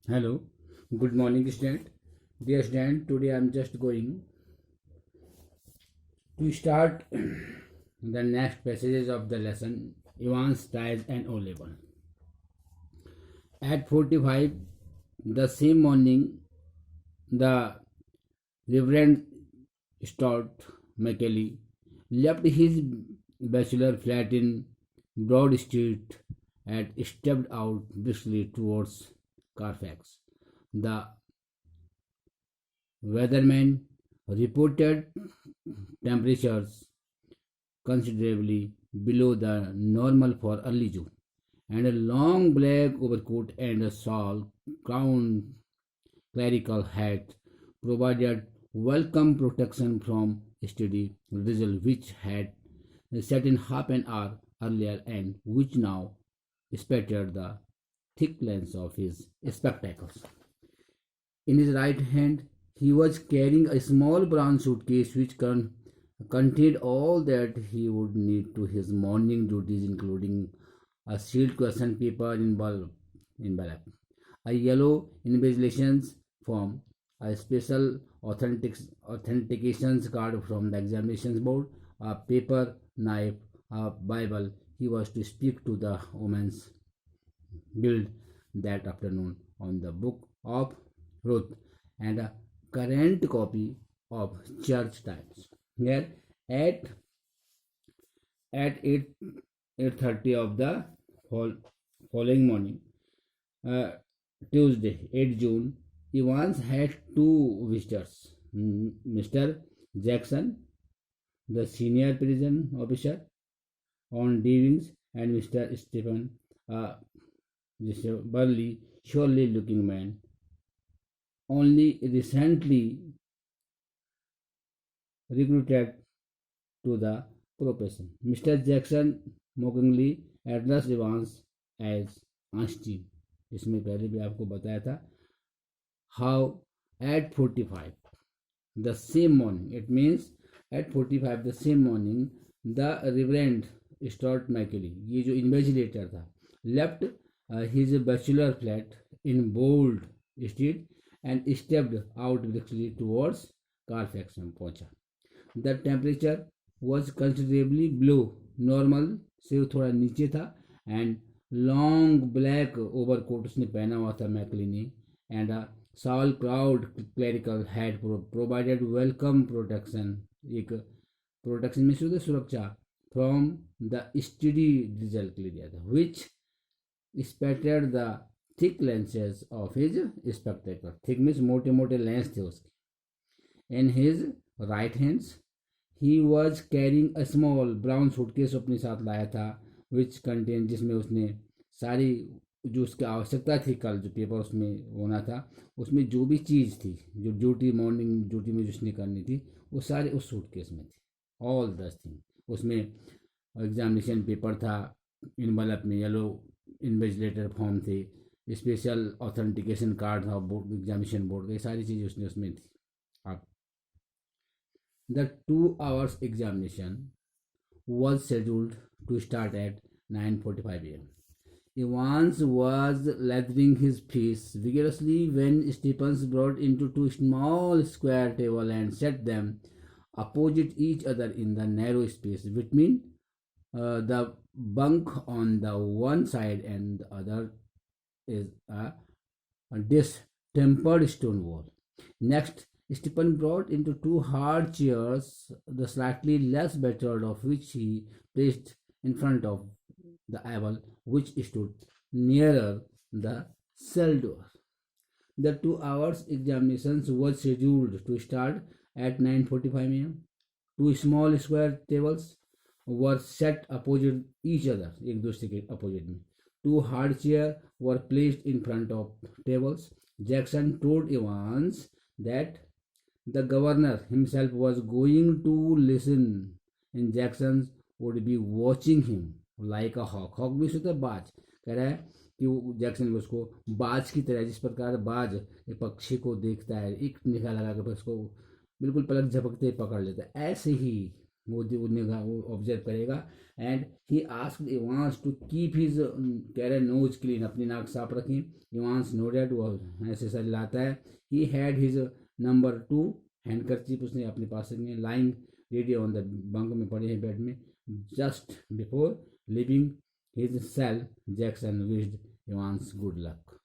Hello, good morning, student. Dear student, today I am just going to start the next passages of the lesson Evans, Ties, and O level. At 45, the same morning, the Reverend Stott McKelly left his bachelor flat in Broad Street and stepped out briskly towards Carfax. The weatherman reported temperatures considerably below the normal for early June, and a long black overcoat and a shawl crowned clerical hat provided welcome protection from steady drizzle which had set in half an hour earlier and which now spattered the thick lens of his spectacles. In his right hand, he was carrying a small brown suitcase which contained all that he would need to his morning duties, including a sealed question paper envelope, a yellow invigilations form, a special authentications card from the examinations board, a paper knife, a Bible. He was to speak to the women's guild that afternoon on the book of Ruth and a current copy of Church Times. Here at 8:30 of the following morning, uh, Tuesday, 8 June, Evans had two visitors, Mr. Jackson, the senior prison officer on D wings, and Mr. Stephen, this burly, surely looking man, only recently recruited to the profession. Mr. Jackson mockingly addressed Evans as Einstein. इसमें पहले भी आपको बताया था. How at 45 the same morning, it means at 45 the same morning, the Reverend Stott McKelly, ये जो invigilator था, left his bachelor flat in Bold Street and stepped out briskly towards Carfax में पहुंचा. The temperature was considerably below normal से थोड़ा नीचे था and long black overcoat उसने पहना हुआ था मैकली ने and a shawl crowd clerical hat provided welcome protection, एक प्रोटेक्शन में शुद्ध सुरक्षा from the steady drizzle के लिए दिया था which spattered the thick lenses of his spectacle. thick means मोटे मोटे लेंस थे उसके. In his right hands he was carrying a small brown suitcase अपने साथ लाया था which contained, जिसमें उसने सारी जो उसकी आवश्यकता थी, कल जो पेपर उसमें होना था उसमें जो भी चीज़ थी जो ड्यूटी मॉर्निंग ड्यूटी में जो उसने करनी थी वो सारे उस सूटकेस में थी. ऑल दस थिंग उसमें एग्जामिनेशन पेपर था, इनवलप में येलो इन्वेजिलेटर फॉर्म थे, स्पेशल ऑथेंटिकेशन कार्ड था बोर्ड एग्जामिनेशन बोर्ड का, ये सारी चीज़ें उसने उसमें थी. अब the 2 hours examination was scheduled to start at 9:45 a.m. Evans was lathering his face vigorously when Stephens brought into two small square tables and set them opposite each other in the narrow space between the bunk on the one side and the other is a distempered stone wall. Next, Stephen brought into two hard chairs, the slightly less battered of which he placed in front of the able, which stood nearer the cell door. The 2 hours examinations was scheduled to start at 9:45 a.m. Two small square tables were set opposite each other, एक दूसरे के opposite में. Two hard chairs were placed in front of tables. Jackson told Evans that the governor himself was going to listen and Jackson would be watching him like a hawk. Hawk भी होता है बाज. कह रहा है कि वो जैक्सन उसको बाज की तरह, जिस प्रकार बाज एक पक्षी को देखता है, एक निगाह लगा कर उसको बिल्कुल पलक झपकते पकड़ लेता है, ऐसे ही वो ऑब्जर्व करेगा। And he asked Evans to keep his कह रहे नोज क्लीन, अपनी नाक साफ रखें। इवांस नोडेड, वो ऐसे सर लाता है। He had his number 2 handkerchief, उसने अपने पास रखी, lying ready on the bunk में पड़े हैं बेड में। Just before leaving his cell Jackson wished Evans good luck.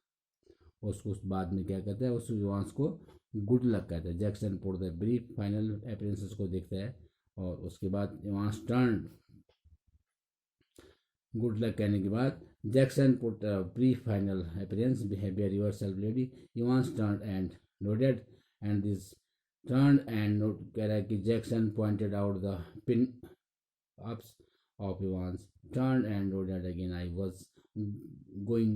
उसको उस बाद में क्या कहता है, उस इवांस को गुड लक कहता है। Jackson put the brief final appearances को देखता है और उसके बाद इवांस टर्न, गुड लक कहने के बाद Jackson put brief final appearance behaviour yourself lady. Evans turn and nodded and this turn and note कह रहा है कि Jackson pointed out the pin ups of Evans, turned and nodded again. I was going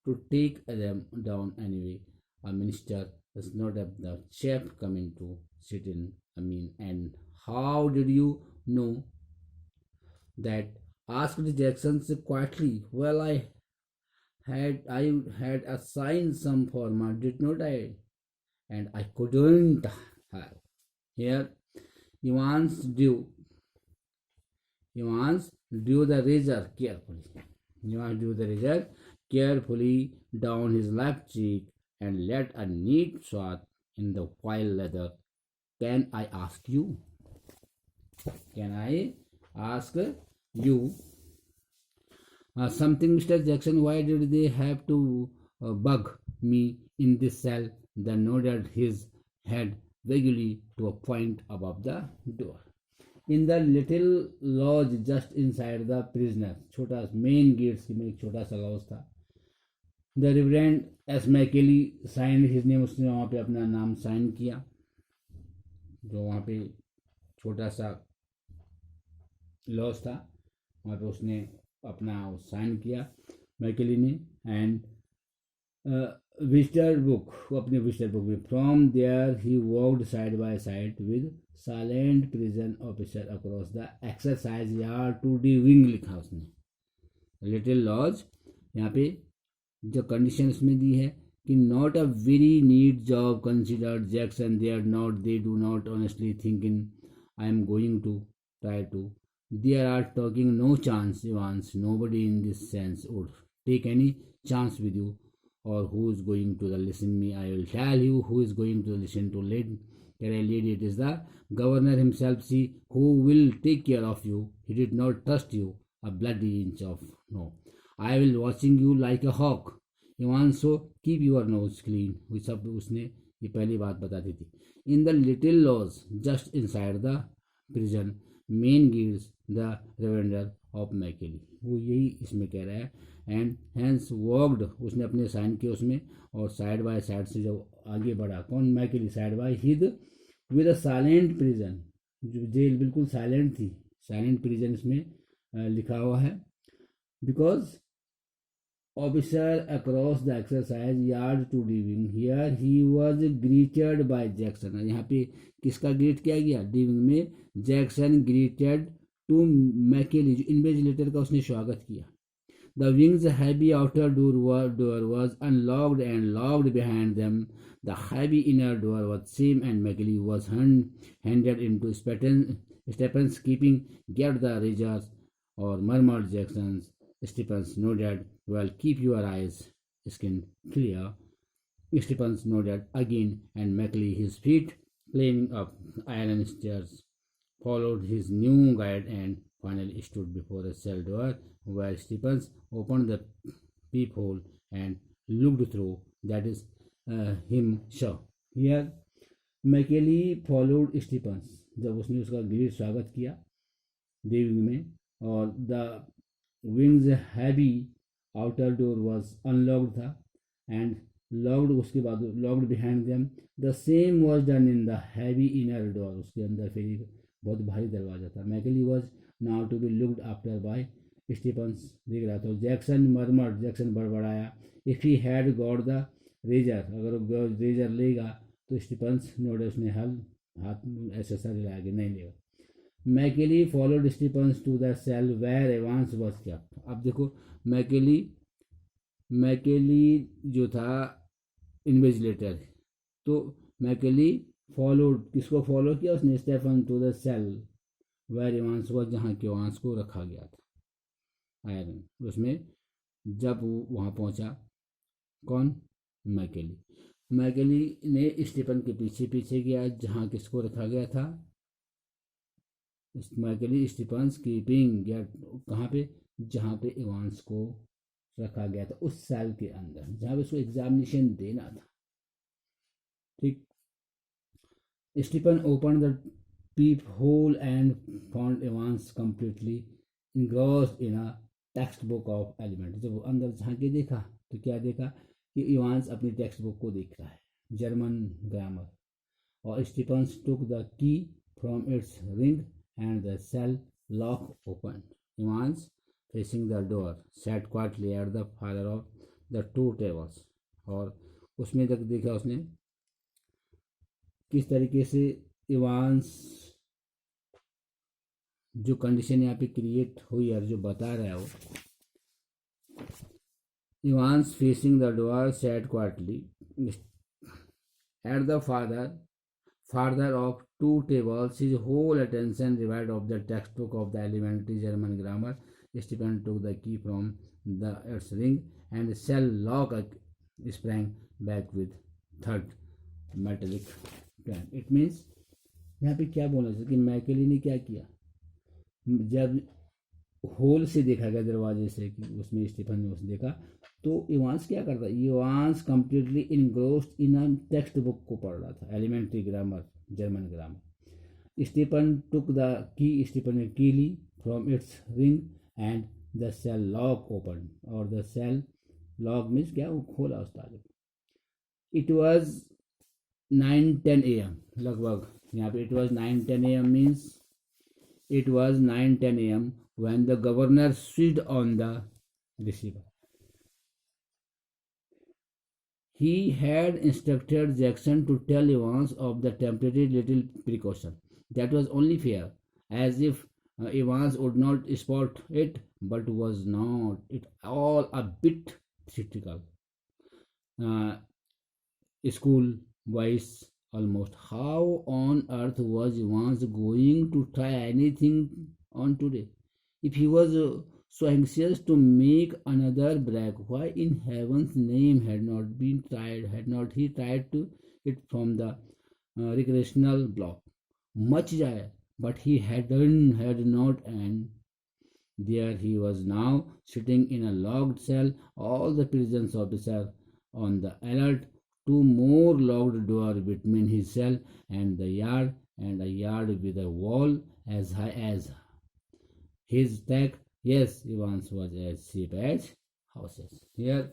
to take them down anyway. A minister is not the chef coming to sit in. I mean, and how did you know that? Asked Jackson quietly. Well, I had assigned some former, did not I? And I couldn't have. Here, Evans drew the razor carefully. Evans drew the razor carefully down his left cheek and let a neat swath in the file leather. Can I ask you? Can I ask you something, Mr. Jackson? Why did they have to bug me in this cell? Then nodded his head vaguely to a point above the door. In the little lodge just inside the prisoner, छोटा main gates में एक छोटा सा lodge था। The reverend S McKelly sign his name, उसने वहाँ पे अपना नाम साइन किया, जो वहाँ पे छोटा सा लॉज था वहाँ पे उसने अपना साइन किया मैकेली ने। एंड विजिटर बुक, वो अपने विजिटर बुक में, from there he walked side by side with silent prison officer across the exercise yard to D wing, लिखा उसने। लिटिल लॉज, यहाँ पे जो कंडीशन उसमें दी है कि not a very neat job considered Jackson, they do not honestly think in I am going to try to, there are talking no chance Evans, nobody in this sense would take any chance with you or who is going to listen me. I will tell you who is going to listen to lady. It is the governor himself. See who will take care of you. He did not trust you a bloody inch of no. I will watching you like a hawk. Ivan, so keep your nose clean. वो सब उसने ये पहली बात बता दी थी। In the little lodge just inside the prison, main gates the reverender of Machiavelli, वो यही इसमें कह रहा है। एंड हैंस वॉक्ड, उसने अपने साइन किए उसमें, और साइड बाय साइड से जब आगे बढ़ा, कौन, McKelly, side by hid with a silent prison, जो जेल बिल्कुल साइलेंट थी, साइलेंट प्रिजन इसमें लिखा हुआ है। Because officer across the exercise yard to D wing, here he was greeted by Jackson, यहाँ पे किसका ग्रीट किया गया, डिविंग में जैक्सन ग्रीटेड टू मैकेली, जो इन्वेजिलेटर का उसने स्वागत किया। The wing's heavy outer door was unlocked and locked behind them. The heavy inner door was same and Macaulay was handed into Stephens keeping get the razors or murmured Jackson's. Stephens nodded, well, keep your eyes skin clear. Stephens nodded again and Macaulay, his feet climbing up iron stairs, followed his new guide and finally stood before a cell door where Stephens opened the peephole and looked through. That is him, sure. Here, Macaulay followed Stephens. जब उसने उसका great स्वागत किया D wing में, और the wing's heavy outer door was unlocked था and locked, उसके बाद locked behind them, the same was done in the heavy inner door, उसके अंदर फिर एक बहुत भारी दरवाजा था। McKelly was now to be looked after by Stephens, देख रहा था। जैक्सन मरमर्ड, जैक्सन बड़बड़ाया, if he had got the razor, अगर वो रेजर लेगा तो स्टीफन्स नोडे, उसने हाथ ऐसा सा हिलाया कि नहीं लेगा। McKelly followed Stephens to the cell where Evans was kept. अब देखो मैकेली जो था इन्वेजिलेटर, तो मैकेली फॉलोड, किसको फॉलो किया उसने, Stephen to the cell where Evans was, जहाँ के इवांस को रखा गया था आयरन उसमें। जब वो वहाँ पहुँचा, कौन, मैकेली, मैकेली ने स्टीफन के पीछे पीछे गया जहाँ किसको रखा गया था, मैकेली स्टीफन कीपिंग गया कहाँ पे, जहाँ पे इवांस को रखा गया था उस साल के अंदर जहाँ पे उसको एग्जामिनेशन देना था। ठीक, Stephen open the peep hole and found Evans completely engrossed in a text book of element. जब वो अंदर झांके देखा तो क्या देखा कि इवांस अपनी टेक्स्ट बुक को देख रहा है, जर्मन ग्रामर, और Stephens took the key from its ring and the cell lock open. Evans facing the door sat quietly at the farther of the two tables. और उसमें तक देखा उसने किस तरीके से इवांस, जो कंडीशन यहाँ पे क्रिएट हुई और जो बता रहा है वो, Evans facing the door sat quietly at the farther of two tables, his whole attention revived of the textbook of the elementary German grammar. Stephen took the key from its ring and the cell lock sprang back with third metallic clamp. It means यहाँ पे क्या बोलना चाहिए कि मैकेली ने क्या किया, जब होल से देखा गया दरवाजे से कि उसमें स्टीफन ने उसे देखा, तो इवांस क्या करता, Evans completely engrossed in a text book को पढ़ रहा था, elementary grammar, German grammar. Stephen took the key, Stephen ने की ली from its ring and the cell lock open, और द सेल लॉक मीन्स क्या, वो खोला उस ताले। इट वॉज 9:10 AM लगभग, यहाँ पे it was 9:10 AM means it was 9:10 AM when the governor switched on the receiver. He had instructed Jackson to tell Evans of the temporary little precaution. That was only fair, as if Evans would not spot it, but was not it all a bit theatrical. School voice almost. How on earth was Evans going to try anything on today? If he was so anxious to make another break, why in heaven's name had not he tried to it from the recreational block? Much जाए, but he had not, and there he was now sitting in a locked cell, all the prisons officer on the alert, two more locked doors between his cell and the yard, and a yard with a wall as high as his neck. Yes, Evans was as cheap as houses. Here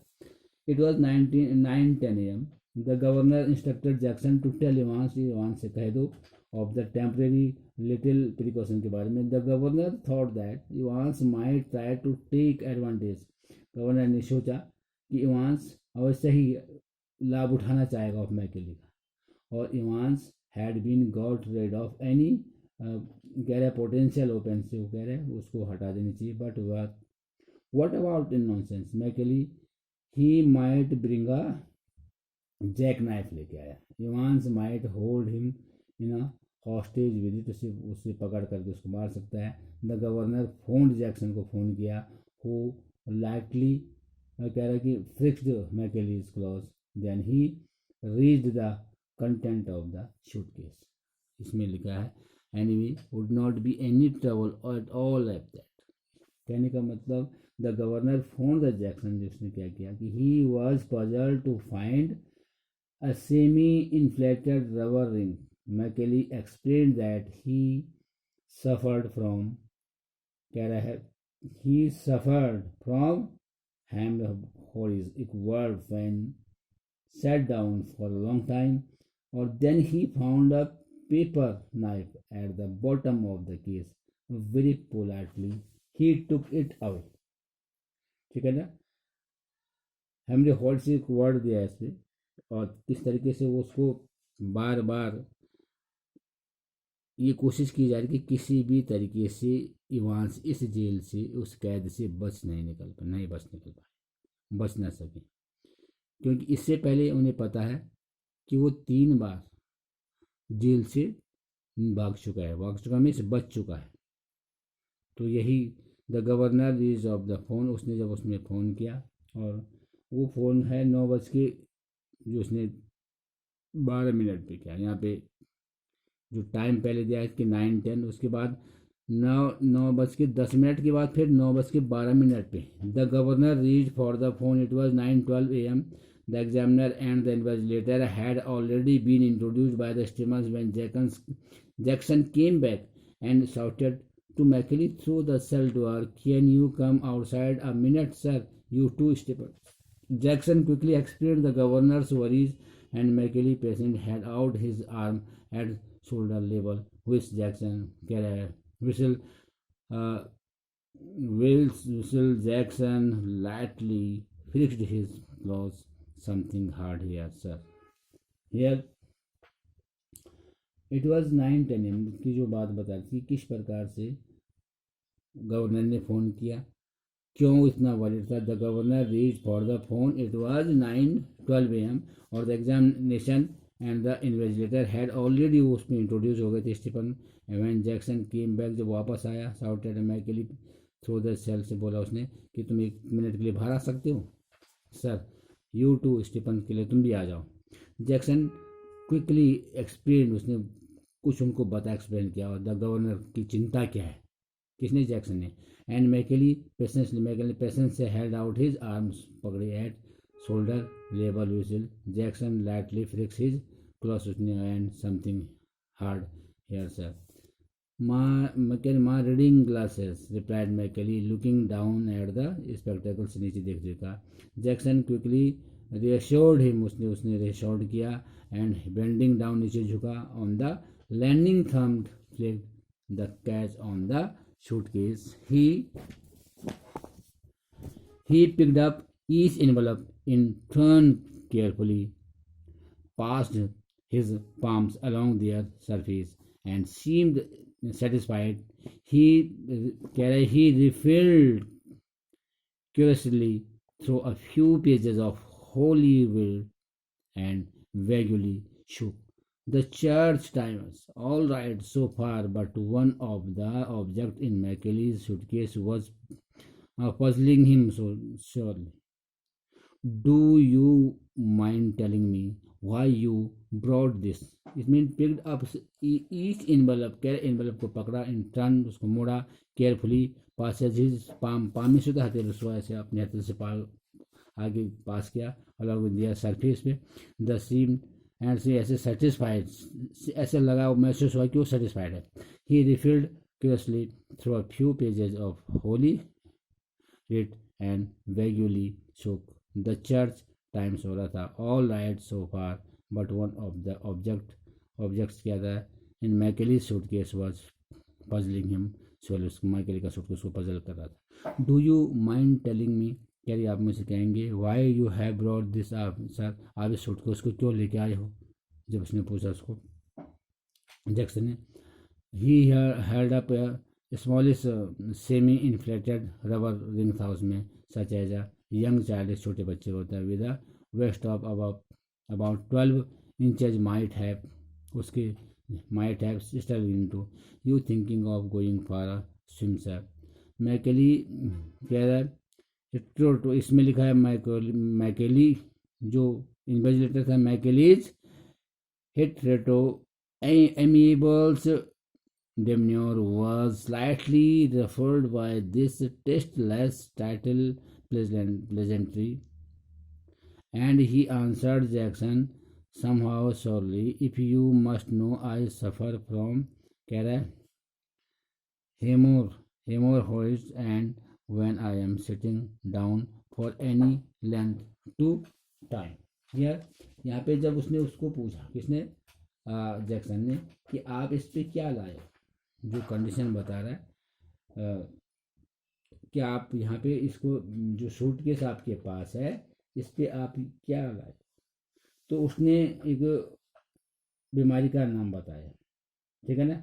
it was 9:10 AM. The governor instructed Jackson to tell Evans से कह दो of the temporary little precaution के बारे में. The governor thought that Evans might try to take advantage. Governor ने सोचा कि Evans अवश्य ही लाभ उठाना चाहेगा ऑफ मैकेली का, और Evans had been got rid of any, कह रहे पोटेंशियल ओपन से, वो कह रहे उसको हटा देनी चाहिए, but what about in nonsense McKelly, he might bring a jack knife लेके आया, Evans might hold him in a hostage with it, उसे पकड़ करके उसको मार सकता है। द गवर्नर फोन जैक्सन को फ़ोन किया, हु लाइकली कह रहा है कि fixed McKelly's clothes, then he read the content of the suitcase. इसमें लिखा है anyway would not be any trouble at all at that. कहने का मतलब the governor phone the Jackson, जिसने क्या किया कि he was puzzled to find a semi-inflated rubber ring. Macaulay explained that he suffered from, कह रहा है he suffered from hemorrhoids word when sat down for a long time, or then he found a paper knife at the bottom of the case. Very politely he took it away. ठीक है ना, हेमरहॉइड्स एक word दिया है इसमें, और किस तरीके से वो उसको बार बार ये कोशिश की जा रही कि किसी भी तरीके से इवांस इस जेल से, उस कैद से बच निकल पाए, बच ना सके, क्योंकि इससे पहले उन्हें पता है कि वो 3 बार जेल से भाग चुका मीन्स बच चुका है। तो यही the governor is of the phone, उसने जब उसमें फ़ोन किया, और वो फ़ोन है 9 बज के, जो उसने 12 मिनट पे किया। यहाँ पे जो टाइम पहले दिया है कि 9:10, उसके बाद 9:10 के बाद फिर 9:12 पे the governor reach for the phone, it was 9:12 AM। The examiner and the investigator had already been introduced by the steamers when Jackson came back and shouted to Macaulay through the cell door, "Can you come outside a minute, sir? You too, Stephen." Jackson quickly explained the governor's worries, and Macaulay patient had out his arm at shoulder level, which Jackson whistle uh, whistle Jackson lightly fixed his claws. Something hard here, sir. Here it was 9:10 AM की जो बात बता रही थी, किस प्रकार से governor ने फ़ोन किया, क्यों इतना वरीड था। The governor reach for the phone, it was 9:12 AM, और the examination and the investigator had already, उसमें इंट्रोड्यूस हो गए थे Stephen. When Jackson came back, जब वापस आया, shouted Macaulay through the cell, से बोला उसने कि तुम 1 मिनट के लिए बाहर आ सकते हो सर। यू टू, स्टीफन के लिए तुम भी आ जाओ। जैक्सन क्विकली एक्सप्लेन, उसने कुछ उनको बता, एक्सप्लेन किया, और द गवर्नर की चिंता क्या है, किसने, जैक्सन ने। एंड मैकेली पेशेंस से हेल्ड आउट हिज आर्म्स, पकड़े at shoulder level vigil. Jackson lightly frisks his clothes, and something hard here, sir. My reading glasses, replied McKelly looking down at the spectacle, से नीचे देख देखा। Jackson quickly रिएश्योर्ड him, उसने रिएश्योर्ड किया, and bending down, नीचे झुका, on the landing thumbed flick the catch on the suitcase. He picked up each envelope in turn carefully, passed his palms along their surface, and seemed satisfied. He refilled curiously through a few pages of Holy Will and vaguely shook the church timers. All right so far, but one of the objects in Macaulay's suitcase was puzzling him so surely. Do you mind telling me why you brought this? It means picked up each envelope, envelope को पकड़ा, in turn उसको मोड़ा, carefully passes his palm में से हथेली उसको ऐसे अपने हथेली से आगे पास किया, along with their surface पे, the seam, एंड सी ऐसे सेटिस्फाइड, ऐसे लगा, महसूस हुआ कि वो सेटिस्फाइड है। He riffled curiously through a few pages of holy writ and vaguely shook the church times हो रहा था। All right so far, but one of the objects क्या था, in McKelly suitcase was puzzling him. McKelly का suitcase को puzzle कर रहा था। Do you mind telling me, कह रही आप मुझसे कहेंगे, why you have brought this, आप सर आप इस सूट को उसको क्यों लेके आए हो, जब उसने पूछा उसको जैक्सन ने। He held up smallest semi inflated rubber ring था उसमें, such as a young child, छोटे बच्चे को होता है, with a waist of about 12 inches, might have stall into you thinking of going for a swim, sir. McKelly कह रहा है, तो इसमें लिखा है मैकेली, जो इन्वेस्टिगेटर था, मैकेलीज हिटरेटो एमिएबल्स demure was slightly ruffled by this tasteless title pleasantry, and he answered Jackson somehow surely, "If you must know, I suffer from hemorrhoids, and when I am sitting down for any length to time." यहाँ पे जब उसने उसको पूछा, किसने, Jackson ने, कि आप इस पे क्या लाए, जो कंडीशन बता रहा है कि आप यहाँ पे इसको, जो सूटकेस आपके पास है, इस पे आप क्या लाए, तो उसने एक बीमारी का नाम बताया, ठीक है ना।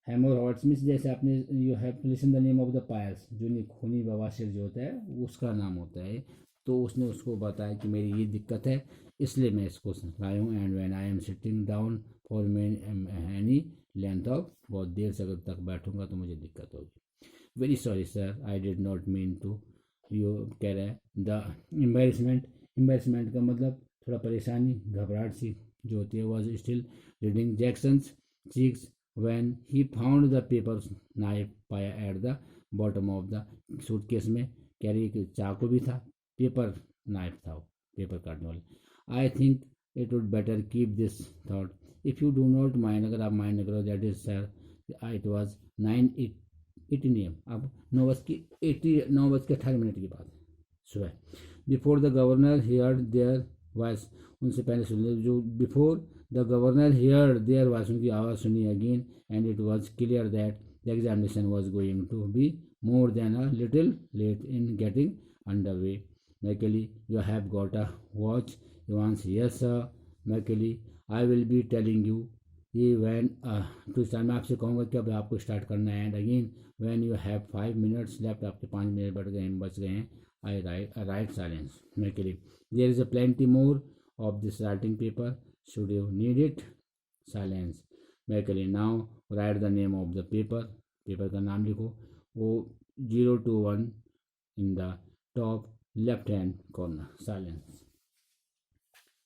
हेमोरॉइड्स मीन्स, जैसे आपने you have listen the name of the piles, जो खूनी बवासीर जो होता है उसका नाम होता है। तो उसने उसको बताया कि मेरी ये दिक्कत है, इसलिए मैं इसको लाया हूँ। And when I am sitting down for any length of, बहुत देर से अगर तक बैठूंगा तो मुझे दिक्कत होगी। Very sorry sir, I did not mean to, यो कह रहा है द एम्बेरसमेंट का मतलब थोड़ा परेशानी, घबराहट सी जो होती है, was still reading Jackson's cheeks when he found the paper knife पाया at the bottom of the suitcase में। कह रही है कि चाकू भी था, पेपर नाइफ था, पेपर काटने वाला। I think it would better keep this thought if you do not mind, अगर आप माइंड करो, that is sir it was 9:18 AM, अब 9:18 की बात है सुबह। Before the governor heard their voice, उनसे पहले सुन लिया, जो before the governor heard their voice, उनकी आवाज़ सुनी again, and it was clear that the examination was going to be more than a little late in getting underway. Macaulay, you have got a watch? Evans, yes sir. Macaulay, I will be telling you ये when to start, मैं आपसे कहूँगा कि अब आपको start करना है। And again when you have 5 minutes left, आपके 5 मिनट बच गए हैं। I write silence. Macaulay, there is a plenty more of this writing paper. Should you need it? Silence. Macaulay, now write the name of the paper. Paper का नाम लिखो, वो 021 in the top left hand corner. Silence.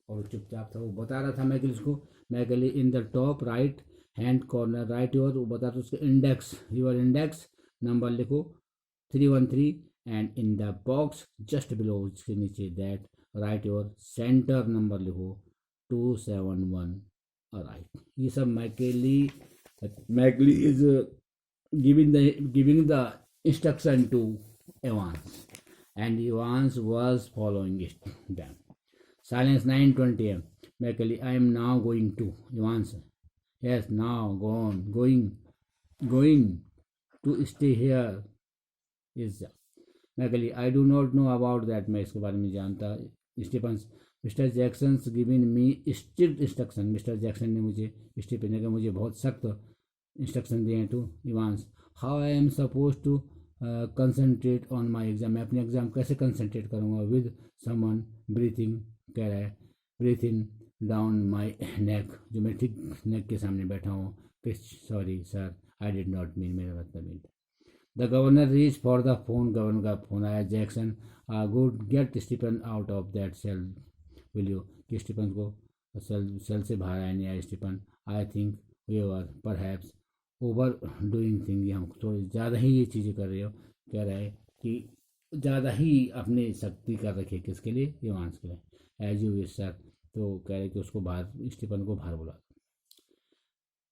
और चुपचाप था, वो बता रहा था मैकेली को, McKelly in the top right hand corner, right your, वो बता रहा उसका इंडेक्स, योर इंडेक्स नंबर लिखो 313, and in the box just below, उसके नीचे that right your centre number लिखो 271 राइट। ये सब मैकेली is giving the instruction to Evans, and Evans was following it them. Silence. 9:20 AM. Macaulay, I am now going to. Evans, yes, now going to stay here is Macaulay, I do not know about that, मैं इसके बारे में जानता। Stephens, mister Jackson giving me strict instruction, mister Jackson ने मुझे, Stephen ने मुझे बहुत सख्त इंस्ट्रक्शन दिए हैं। To Evans, how I am suppose to concentrate on my exam, मैं अपने एग्जाम कैसे कंसनट्रेट करूँगा। विद समवन ब्रीथिंग, कह रहा है ब्रीथिंग डाउन माई नेक, जो मैं ठीक नेक के सामने बैठा हूँ। Sorry sir, I did not mean, मेरा मतलब नहीं था। The governor reach for the phone, governor का फोन आया। Jackson, good, get Stephen out of that cell will you, कि स्टीफन को सेल से बाहर आया नहीं आया Stephen. I think we are perhaps over doing thing, हम थोड़ी ज़्यादा ही ये चीज़ें कर रहे हो। कह रहा है कि ज़्यादा ही अपने शक्ति कर रखी है, किसके लिए, इवांस के लिए। एज यू विश सर, तो कह रहे कि उसको बाहर, स्टीफन को बाहर बुला।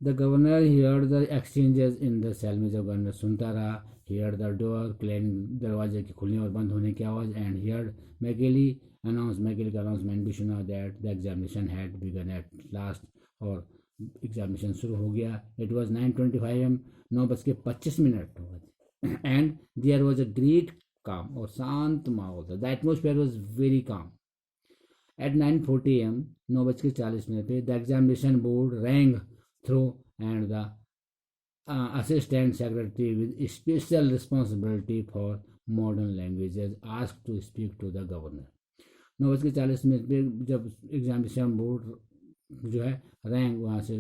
The governor heard the exchanges in the cell में, जब गवर्नर सुनता रहा, हियर्ड द डोर क्लैंग, दरवाजे की खुलने और बंद होने की आवाज़, एंड हियर्ड मैकेली अनाउंस, मैकेली का अनाउंसमेंट भी सुना, that the examination had begun at last, और एग्जामिनेशन शुरू हो गया। इट वॉज 9:25 AM, 9:25 हो गए। And there was a great calm, और शांत माहौल था। The atmosphere was very calm. At 9:40 AM, 9:40 पे, the examination board rang through, and the assistant secretary with special responsibility for modern languages asked to speak to the governor. 9:40 पे जब examination board जो है rank, वहाँ से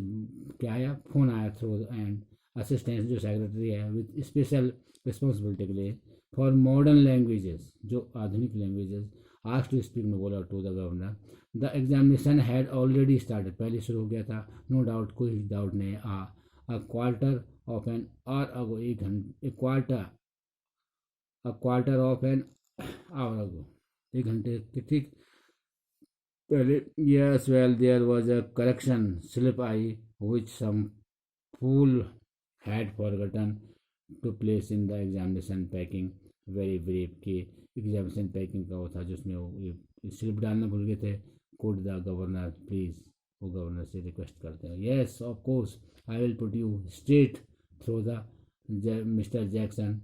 क्या आया, phone आया थ्रू, एंड असिस्टेंट जो सेक्रेटरी है विद स्पेशल रिस्पॉन्सिबिलिटी के लिए फॉर मॉडर्न लैंग्वेजेस, जो आधुनिक लैंग्वेजेस, आस्क टू स्पीक में बोला to the governor. The examination had already started, पहले शुरू हो गया था। नो डाउट, कोई डाउट नहीं। A quarter of an hour ago, a quarter of an hour ago, 1 घंटे के ठीक पहले। Yes, well, there was a correction slip I which some fool had forgotten to place in the examination packing. Very brave, कि examination packing का वो था जिसमें वो स्लिप डालना भूल गए थे। कोड द गवर्नर प्लीज, वो गवर्नर से रिक्वेस्ट करते हैं। Yes of course, I will put you straight through the mister Jackson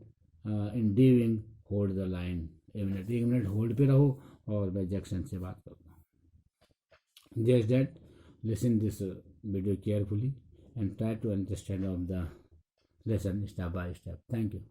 in D wing, hold the line. 1 minute hold पे रहो और मैं जैक्सन से बात करता हूँ। Just that, listen this video carefully and try to understand of the lesson step by step. Thank you.